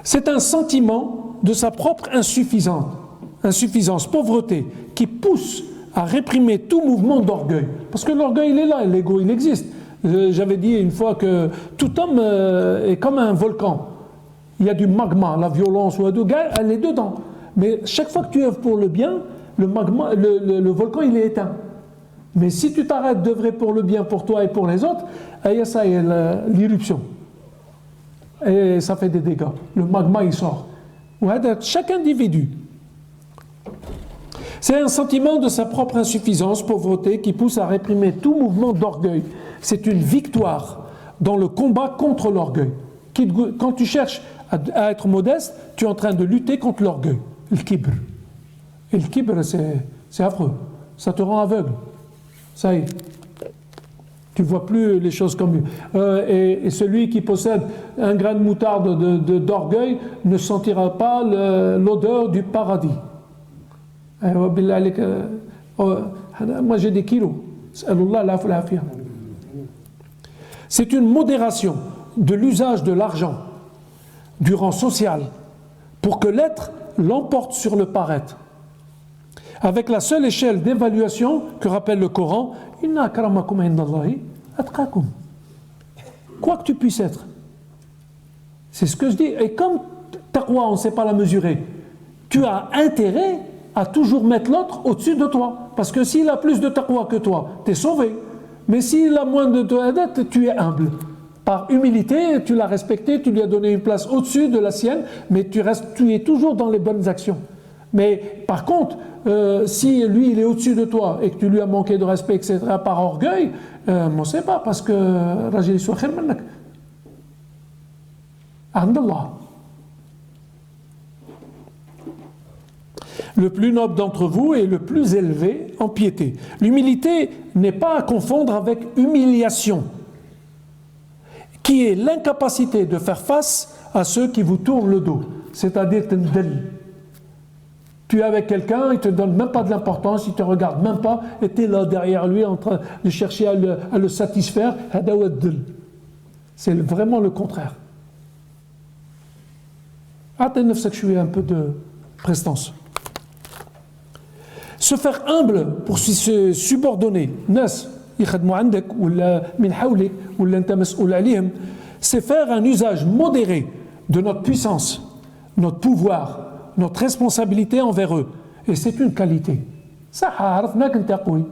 C'est un sentiment de sa propre insuffisance, pauvreté, qui pousse à réprimer tout mouvement d'orgueil. Parce que l'orgueil, il est là, l'ego, il existe. J'avais dit une fois que tout homme est comme un volcan. Il y a du magma, la violence ou le gars, elle est dedans. Mais chaque fois que tu œuvres pour le bien, le magma, le volcan, il est éteint. Mais si tu t'arrêtes d'œuvrer pour le bien, pour toi et pour les autres, il y a ça, il y a l'irruption. Et ça fait des dégâts. Le magma, il sort. Chaque individu. C'est un sentiment de sa propre insuffisance, pauvreté, qui pousse à réprimer tout mouvement d'orgueil. C'est une victoire dans le combat contre l'orgueil. Quand tu cherches à être modeste, tu es en train de lutter contre l'orgueil, le kibr. Et le kibr, c'est affreux. Ça te rend aveugle. Ça y est. Tu ne vois plus les choses comme... et celui qui possède un grain de moutarde d'orgueil ne sentira pas l'odeur du paradis. Moi j'ai des kilos. C'est une modération de l'usage de l'argent, du rang social, pour que l'être l'emporte sur le paraître. Avec la seule échelle d'évaluation que rappelle le Coran, Inna akramakum indallahi atqakum. Quoi que tu puisses être. C'est ce que je dis. Et comme taqwa, on ne sait pas la mesurer, tu as intérêt à toujours mettre l'autre au-dessus de toi. Parce que s'il a plus de taqwa que toi, tu es sauvé. Mais s'il a moins de toi, tu es humble. Par humilité, tu l'as respecté, tu lui as donné une place au-dessus de la sienne, mais tu es toujours dans les bonnes actions. Mais par contre, si lui il est au-dessus de toi et que tu lui as manqué de respect, etc., par orgueil, on ne sait pas, parce que Rajil soit khair minnak. Andallah. Le plus noble d'entre vous est le plus élevé en piété. L'humilité n'est pas à confondre avec humiliation, qui est l'incapacité de faire face à ceux qui vous tournent le dos, c'est-à-dire tendel. Tu es avec quelqu'un, il ne te donne même pas de l'importance, il ne te regarde même pas, et tu es là derrière lui en train de chercher à le satisfaire. C'est vraiment le contraire. Attends, que je suis un peu de prestance. Se faire humble pour se subordonner, c'est faire un usage modéré de notre puissance, notre pouvoir, notre responsabilité envers eux. Et c'est une qualité. Ça, عرفناك انت قوي.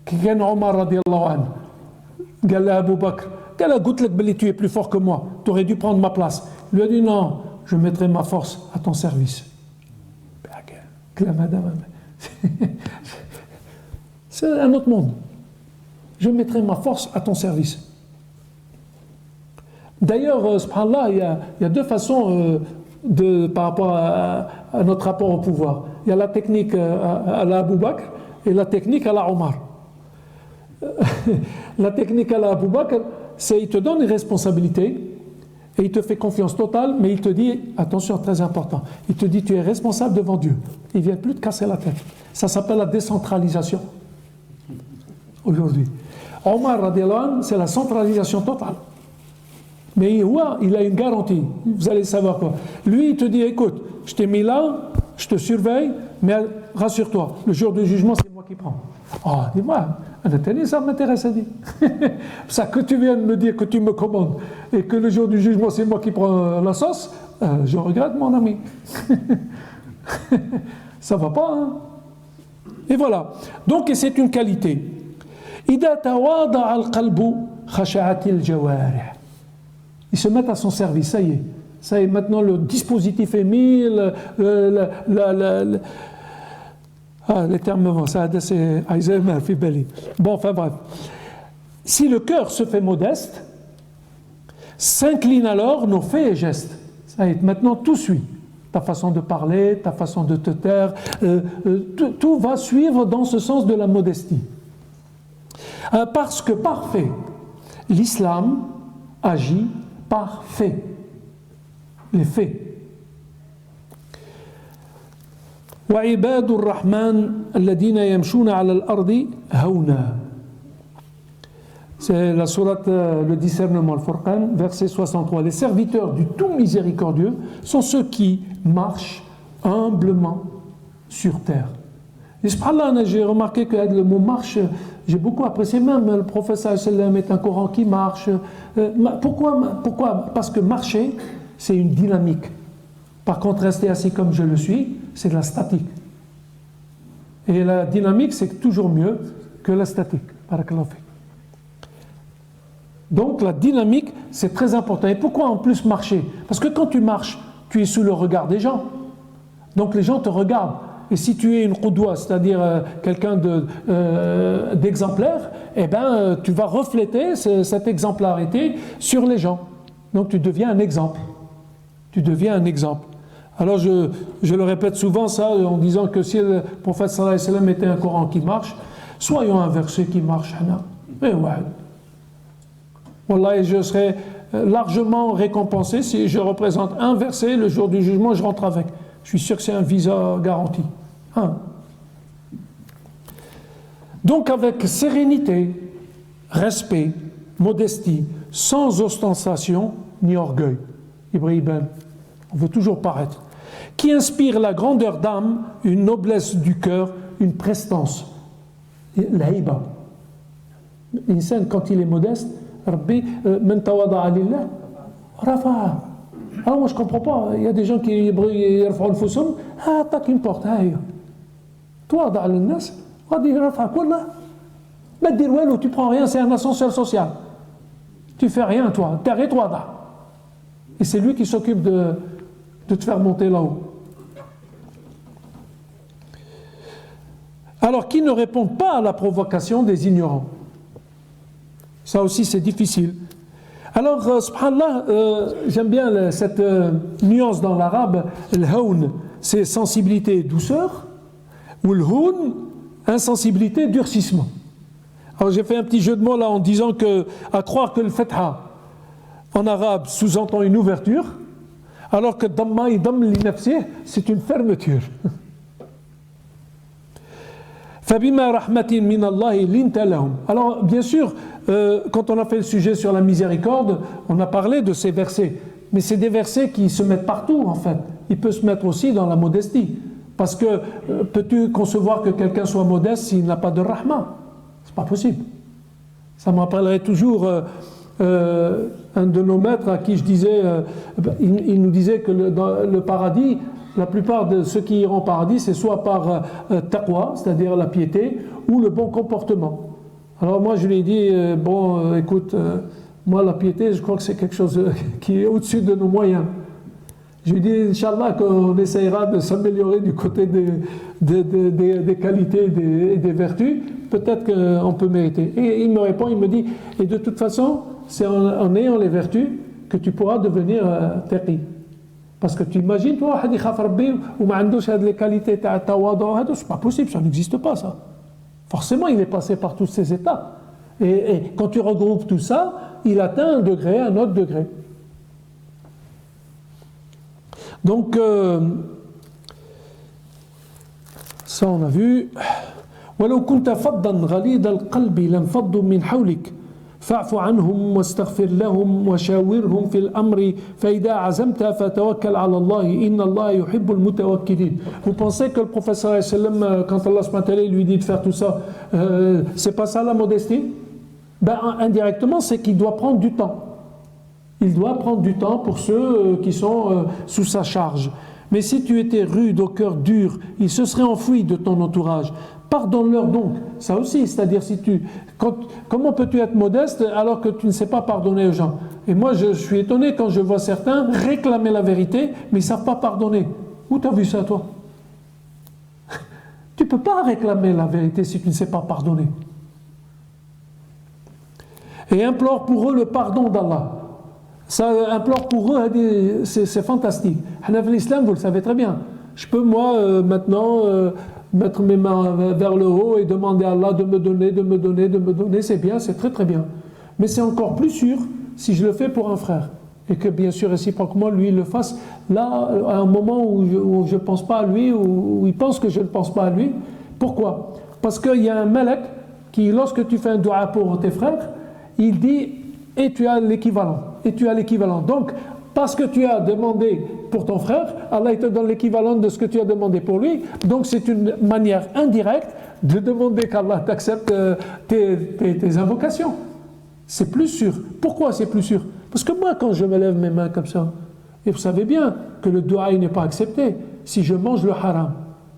كي كان عمر رضي الله عنه قال له أبو بكر قال له قلت لك بلي tu es plus fort que moi, tu aurais dû prendre ma place. Il lui a dit non, je mettrai ma force à ton service. C'est un autre monde. Je mettrai ma force à ton service. D'ailleurs, subhanallah, il y a deux façons par rapport à notre rapport au pouvoir. Il y a la technique à la Abu Bakr et la technique à la Omar. La technique à la Abu Bakr, c'est il te donne une responsabilité et il te fait confiance totale, mais il te dit, attention, très important, il te dit tu es responsable devant Dieu. Il ne vient plus te casser la tête. Ça s'appelle la décentralisation. Aujourd'hui. Omar radiallahu anhu, c'est la centralisation totale. Mais il a une garantie. Vous allez savoir quoi. Lui, il te dit, écoute, je t'ai mis là, je te surveille, mais rassure-toi, le jour du jugement, c'est moi qui prends. Ah, dis-moi, ça m'intéresse à dire. Ça que tu viens de me dire que tu me commandes et que le jour du jugement, c'est moi qui prends la sauce, je regrette, mon ami. Ça va pas, hein? Et voilà. Donc, c'est une qualité. إذا تواضع القلب خشعت الجوارح. Ils se mettent à son service, ça y est, maintenant le dispositif est mis, les termes, ça c'est Alzheimer, Fibeli. Bon, enfin bref. Si le cœur se fait modeste, s'incline alors nos faits et gestes. Ça y est, maintenant tout suit. Ta façon de parler, ta façon de te taire, tout va suivre dans ce sens de la modestie. Parce que parfait, l'islam agit par fait, les faits. وعباد الرحمن الذين يمشون على الأرض هونا. C'est la sourate, le discernement, le Furqan, verset 63. Les serviteurs du tout miséricordieux sont ceux qui marchent humblement sur terre. Et subhanallah, j'ai remarqué que le mot marche, j'ai beaucoup apprécié, même le prophète sallam est un Coran qui marche. Pourquoi? Parce que marcher, c'est une dynamique. Par contre, rester assis comme je le suis, c'est de la statique. Et la dynamique, c'est toujours mieux que la statique. Barakallahu fik. Donc la dynamique, c'est très important. Et pourquoi en plus marcher? Parce que quand tu marches, tu es sous le regard des gens. Donc les gens te regardent. Et si tu es une qudwa, c'est-à-dire quelqu'un d'exemplaire, eh ben, tu vas refléter cette exemplarité sur les gens. Donc tu deviens un exemple. Tu deviens un exemple. Alors je le répète souvent ça en disant que si le prophète sallallahu alayhi wa sallam était un Coran qui marche, soyons un verset qui marche. Et ouais. Wallah, je serai largement récompensé si je représente un verset le jour du jugement, je rentre avec. Je suis sûr que c'est un visa garanti. Donc avec sérénité, respect, modestie, sans ostentation ni orgueil. Ibrahim, on veut toujours paraître. Qui inspire la grandeur d'âme, une noblesse du cœur, une prestance. L'aïba. L'insan, quand il est modeste, Rabbi, man tawada'a lillah, rafa'a. Alors moi je ne comprends pas. Il y a des gens qui yarfa'u al-fusum, attaque une porte. Tawada'a lil-nas, Rabbi rafa'a kullah. Mais dire ouais, tu prends rien, c'est un ascenseur social. Tu fais rien, toi. T'es toi. Et c'est lui qui s'occupe de te faire monter là-haut. Alors, qui ne répond pas à la provocation des ignorants? Ça aussi, c'est difficile. Alors, subhanallah, j'aime bien cette nuance dans l'arabe. Le-hawn, c'est sensibilité et douceur. Ou le-houn, insensibilité, durcissement. Alors, j'ai fait un petit jeu de mots là en disant que, à croire que le fatha, en arabe, sous-entend une ouverture, alors que damma et dam li nafsi, c'est une fermeture. Fabima rahmatin min Allah linta lahum. Alors, bien sûr, quand on a fait le sujet sur la miséricorde, on a parlé de ces versets. Mais c'est des versets qui se mettent partout, en fait. Il peut se mettre aussi dans la modestie. Parce que peux-tu concevoir que quelqu'un soit modeste s'il n'a pas de rahma? C'est pas possible. Ça me rappellerait toujours un de nos maîtres à qui je disais, il nous disait que dans le paradis, la plupart de ceux qui iront au paradis, c'est soit par taqwa, c'est-à-dire la piété, ou le bon comportement. Alors moi je lui ai dit, écoute, moi la piété, je crois que c'est quelque chose qui est au-dessus de nos moyens. Je lui ai dit, Inch'Allah, qu'on essayera de s'améliorer du côté des qualités et des vertus, peut-être qu'on peut mériter. Et il me répond, il me dit, et de toute façon, c'est en ayant les vertus que tu pourras devenir taqi. Parce que tu imagines, toi, hadi khaf rabbi ou ma'andouch les qualités tawadu, c'est pas possible, ça n'existe pas ça. Forcément, il est passé par tous ces états. Et quand tu regroupes tout ça, il atteint un degré, un autre degré. Donc, ça on a vu. ولو كنت فظا غليظ القلب لانفضوا من حولك فاعف عنهم واستغفر لهم وشاورهم في الأمر فإذا عزمت فتوكل على الله إن الله يحب المتوكلين. Vous pensez que le prophète sallallahu alayhi wa sallam, quand Allah subhanahu wa ta'ala lui dit de faire tout ça, c'est pas ça la modestie? Ben indirectement, c'est qu'il doit prendre du temps. Il doit prendre du temps pour ceux qui sont sous sa charge. Mais si tu étais rude, au cœur dur, ils se seraient enfuis de ton entourage. Pardonne-leur donc. Ça aussi, c'est-à-dire comment peux-tu être modeste alors que tu ne sais pas pardonner aux gens? Et moi, je suis étonné quand je vois certains réclamer la vérité, mais ils ne savent pas pardonner. Où tu as vu ça, toi? Tu ne peux pas réclamer la vérité si tu ne sais pas pardonner. Et implore pour eux le pardon d'Allah. Ça implore pour eux, c'est fantastique. L'islam, vous le savez très bien. Je peux, moi, maintenant, mettre mes mains vers le haut et demander à Allah de me donner, c'est bien, c'est très très bien. Mais c'est encore plus sûr si je le fais pour un frère. Et que bien sûr, réciproquement, lui, il le fasse là, à un moment où je ne pense pas à lui, où il pense que je ne pense pas à lui. Pourquoi? Parce qu'il y a un malak qui, lorsque tu fais un dua pour tes frères, il dit, et tu as l'équivalent. Et tu as l'équivalent. Donc, parce que tu as demandé pour ton frère, Allah il te donne l'équivalent de ce que tu as demandé pour lui. Donc, c'est une manière indirecte de demander qu'Allah t'accepte tes invocations. C'est plus sûr. Pourquoi c'est plus sûr? Parce que moi, quand je me lève mes mains comme ça, et vous savez bien que le dua n'est pas accepté si je mange le haram.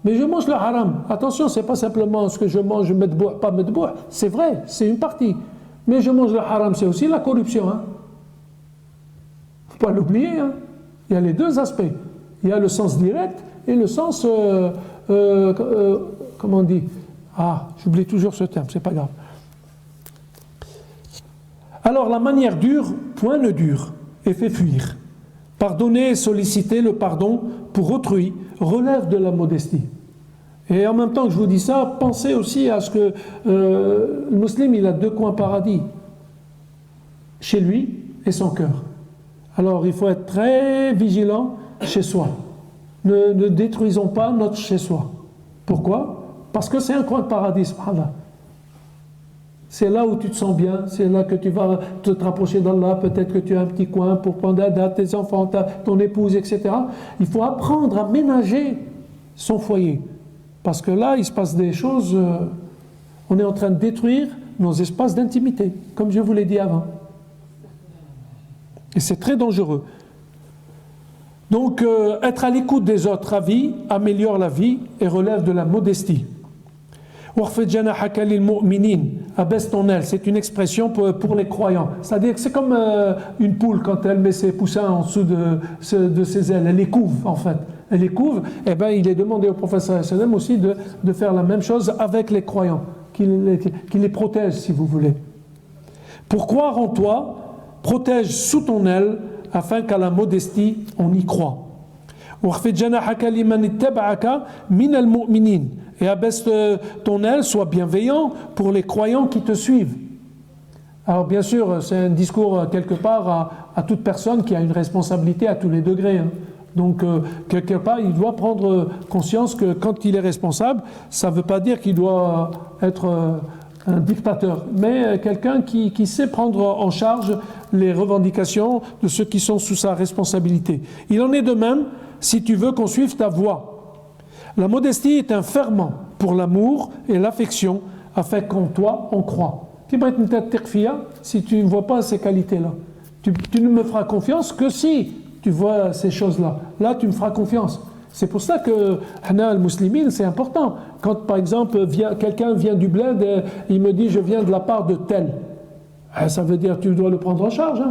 Mais je mange le haram. Attention, c'est pas simplement ce que je mange, medbouh, pas medbouh. C'est vrai, c'est une partie. Mais je mange le haram, c'est aussi la corruption. Hein. Faut pas l'oublier. Hein. Il y a les deux aspects. Il y a le sens direct et le sens, comment on dit? Ah, j'oublie toujours ce terme, c'est pas grave. Alors la manière dure, point ne dure. et fait fuir. Pardonner et solliciter le pardon pour autrui relève de la modestie. Et en même temps que je vous dis ça, pensez aussi à ce que le musulman, il a deux coins paradis, chez lui et son cœur. Alors il faut être très vigilant chez soi. Ne détruisons pas notre chez soi. Pourquoi? Parce que c'est un coin de paradis, subhanallah. C'est là où tu te sens bien, c'est là que tu vas te rapprocher d'Allah, peut-être que tu as un petit coin pour prendre à tes enfants, ton épouse, etc. Il faut apprendre à ménager son foyer. Parce que là, il se passe des choses, on est en train de détruire nos espaces d'intimité, comme je vous l'ai dit avant. Et c'est très dangereux. Donc, être à l'écoute des autres avis améliore la vie et relève de la modestie. Abaisse ton aile, c'est une expression pour les croyants. C'est-à-dire que c'est comme une poule quand elle met ses poussins en dessous de ses ailes. Elle les couve en fait. Elle les couve. Et bien il est demandé au prophète sallam aussi de faire la même chose avec les croyants, qu'il les protège si vous voulez. Pour croire en toi, protège sous ton aile afin qu'à la modestie on y croit. Et abaisse ton aile, sois bienveillant pour les croyants qui te suivent. Alors bien sûr, c'est un discours quelque part à toute personne qui a une responsabilité à tous les degrés. Donc quelque part, il doit prendre conscience que quand il est responsable, ça ne veut pas dire qu'il doit être un dictateur, mais quelqu'un qui sait prendre en charge les revendications de ceux qui sont sous sa responsabilité. Il en est de même si tu veux qu'on suive ta voie. La modestie est un ferment pour l'amour et l'affection, afin qu'en toi on croit. Si tu ne vois pas ces qualités-là, tu ne me feras confiance que si tu vois ces choses-là. Là, tu me feras confiance. C'est pour ça que Hana al-Muslimin, c'est important. Quand, par exemple, quelqu'un vient du bled et il me dit « je viens de la part de tel », ça veut dire que tu dois le prendre en charge.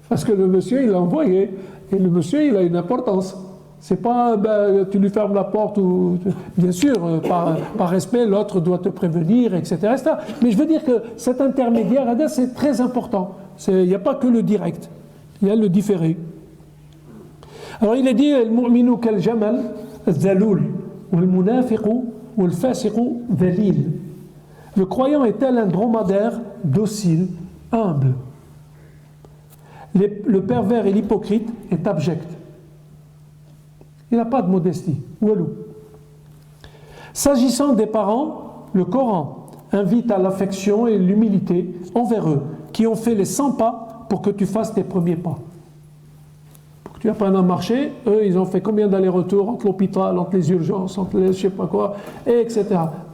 Parce que le monsieur, il l'a envoyé. Et le monsieur, il a une importance. C'est pas, tu lui fermes la porte ou... Bien sûr, par respect, l'autre doit te prévenir, etc., etc. Mais je veux dire que cet intermédiaire, c'est très important. Il n'y a pas que le direct. Il y a le différé. Alors il est dit, « Al-mu'minu kal-jamal al-zaloul, wal-munafiqu wal-fasiqu dhalil » Le croyant est tel un dromadaire docile, humble. Le pervers et l'hypocrite est abject. Il n'a pas de modestie. Walou. S'agissant des parents, le Coran invite à l'affection et l'humilité envers eux, qui ont fait les 100 pas pour que tu fasses tes premiers pas. Pour que tu apprennes à marcher, eux, ils ont fait combien d'allers-retours entre l'hôpital, entre les urgences, entre les je sais pas quoi, etc.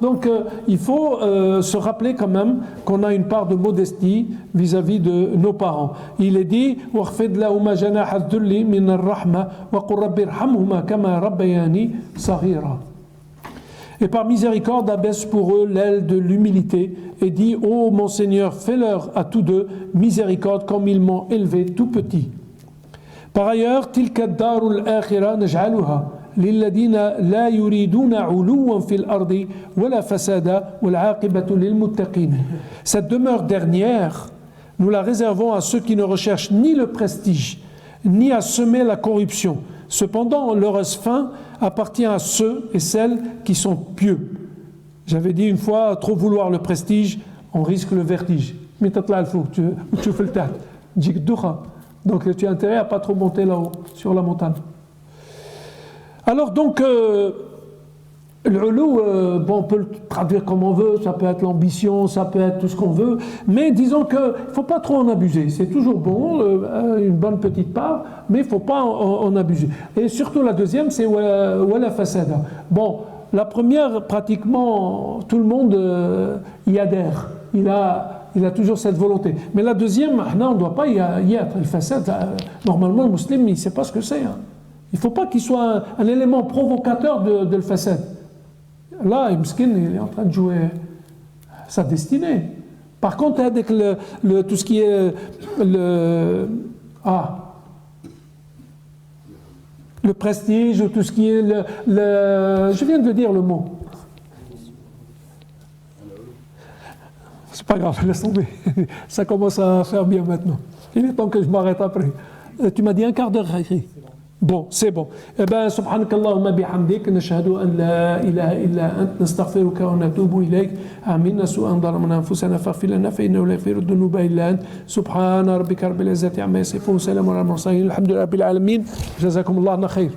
Donc, il faut se rappeler quand même qu'on a une part de modestie vis-à-vis de nos parents. Il est dit « وَخْفِضْ لَهُمَا جَنَاحَ الذُّلِّ مِنَ الرَّحْمَةِ وَقُلْ رَبِّ ارْحَمْهُمَا كَمَا رَبَّيَانِي صَغِيرًا » Et par miséricorde, abaisse pour eux l'aile de l'humilité et dit « Ô mon Seigneur, fais-leur à tous deux miséricorde comme ils m'ont élevé tout petit. » Par ailleurs, « تِلْكَ الدَّارُ الْآخِرَةَ نَجْعَلُهَا لِلَّذِينَ لَا يُرِيدُونَ عُلُوًّا فِي الْأَرْضِ وَلَا فَسَادًا وَالْعَاقِبَةُ لِلْمُتَّقِينَ » Cette demeure dernière, nous la réservons à ceux qui ne recherchent ni le prestige, ni à semer la corruption. Cependant, l'heureuse fin appartient à ceux et celles qui sont pieux. J'avais dit une fois, trop vouloir le prestige, on risque le vertige. Tu fais le tête. Donc tu as intérêt à ne pas trop monter là-haut, sur la montagne. Alors donc, le ulou, on peut le traduire comme on veut, ça peut être l'ambition, ça peut être tout ce qu'on veut, mais disons qu'il ne faut pas trop en abuser. C'est toujours bon, une bonne petite part, mais il ne faut pas en abuser. Et surtout la deuxième, c'est wala fasada. Bon, la première, pratiquement, tout le monde y adhère. Il a toujours cette volonté. Mais la deuxième, on ne doit pas y être. Le fasad, normalement, le musulman, il ne sait pas ce que c'est. Il ne faut pas qu'il soit un élément provocateur de le fasad. Là, Mskin, il est en train de jouer sa destinée. Par contre, avec tout ce qui est le prestige, tout ce qui est je viens de dire le mot. Pas grave, laisse tomber. Ça commence à faire bien maintenant. Il est temps que je m'arrête après. Tu m'as dit un quart d'heure, Khaïri. Bon, c'est bon. Eh bien, subhanak Allahumma bihamdik, nashhadu an la ilaha illa ant, nastaghfiruka wa natubu ilayk, amina su'an dhalamna anfusana faghfir lana fa innahu la yaghfiru dhunuba illa ant, subhana rabbika rabbil izzati amma yasifun, salamun ala al-mursalin, alhamdulillahi rabbil alamin, jazakumullahu khayr.